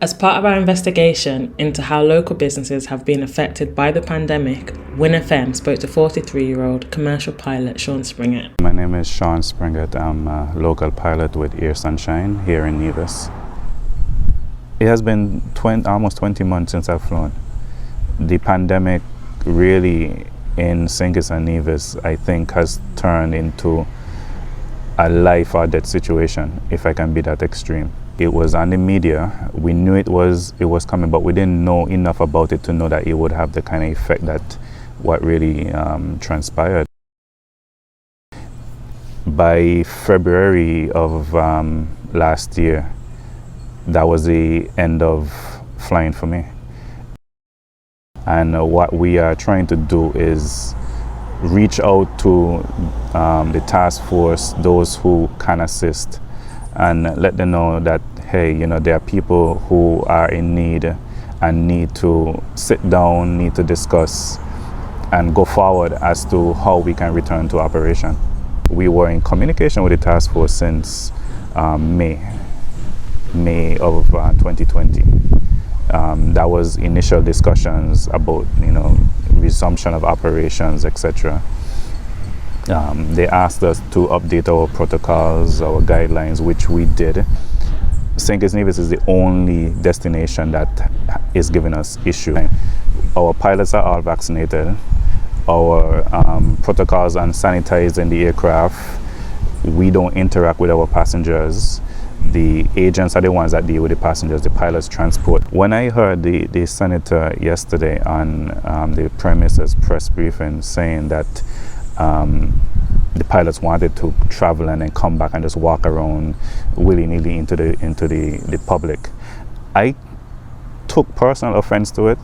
As part of our investigation into how local businesses have been affected by the pandemic, WINN FM spoke to 43-year-old commercial pilot Sean Springette. My name is Sean Springette. I'm a local pilot with Air Sunshine here in Nevis. It has been almost 20 months since I've flown. The pandemic really in St. Kitts and Nevis, I think, has turned into a life or death situation, if I can be that extreme. It was on the media. We knew it was coming, but we didn't know enough about it to know that it would have the kind of effect that what really transpired. By February of last year, that was the end of flying for me. And what we are trying to do is reach out to the task force, those who can assist, and let them know that, hey, there are people who are in need and need to sit down, need to discuss and go forward as to how we can return to operation. We were in communication with the task force since May of 2020. That was initial discussions about resumption of operations, etc. They asked us to update our protocols, our guidelines, which we did. St. Kitts Nevis is the only destination that is giving us issue. Our pilots are all vaccinated. Our protocols on sanitizing the aircraft. We don't interact with our passengers. The agents are the ones that deal with the passengers, the pilots transport. When I heard the senator yesterday on the premises press briefing saying that the pilots wanted to travel and then come back and just walk around willy-nilly into the public, I took personal offense to it.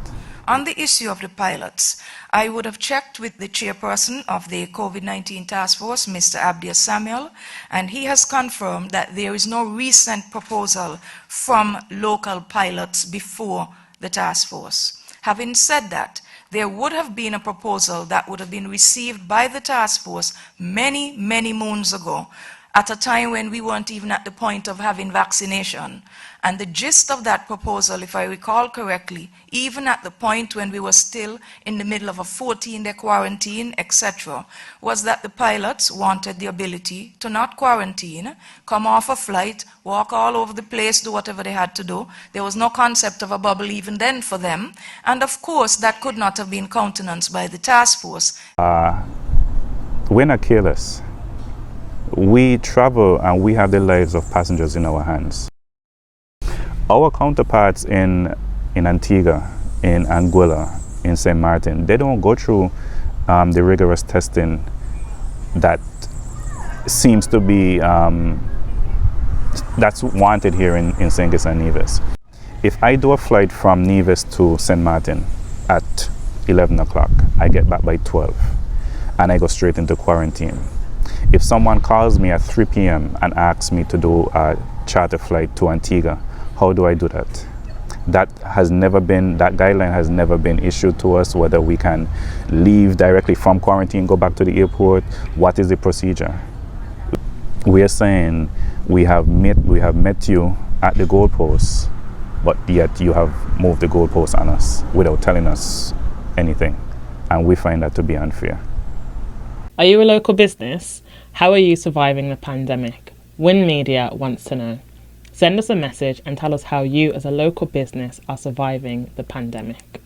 On the issue of the pilots, I would have checked with the chairperson of the COVID-19 task force, Mr. Abdia Samuel, and he has confirmed that there is no recent proposal from local pilots before the task force. Having said that, there would have been a proposal that would have been received by the task force many, many moons ago, at a time when we weren't even at the point of having vaccination. And the gist of that proposal, if I recall correctly, even at the point when we were still in the middle of a 14-day quarantine, etc., was that the pilots wanted the ability to not quarantine, come off a flight, walk all over the place, do whatever they had to do. There was no concept of a bubble even then for them. And of course, that could not have been countenanced by the task force. We're not careless. We travel and we have the lives of passengers in our hands. Our counterparts in Antigua, in Anguilla, in St. Martin, they don't go through the rigorous testing that seems to be that's wanted here in St. Kitts and Nevis. If I do a flight from Nevis to St. Martin at 11 o'clock, I get back by 12 and I go straight into quarantine. If someone calls me at 3 p.m. and asks me to do a charter flight to Antigua, how do I do that? That guideline has never been issued to us, whether we can leave directly from quarantine, go back to the airport. What is the procedure? We are saying we have met you at the goalposts, but yet you have moved the goalposts on us without telling us anything. And we find that to be unfair. Are you a local business? How are you surviving the pandemic? WINN Media wants to know. Send us a message and tell us how you as a local business are surviving the pandemic.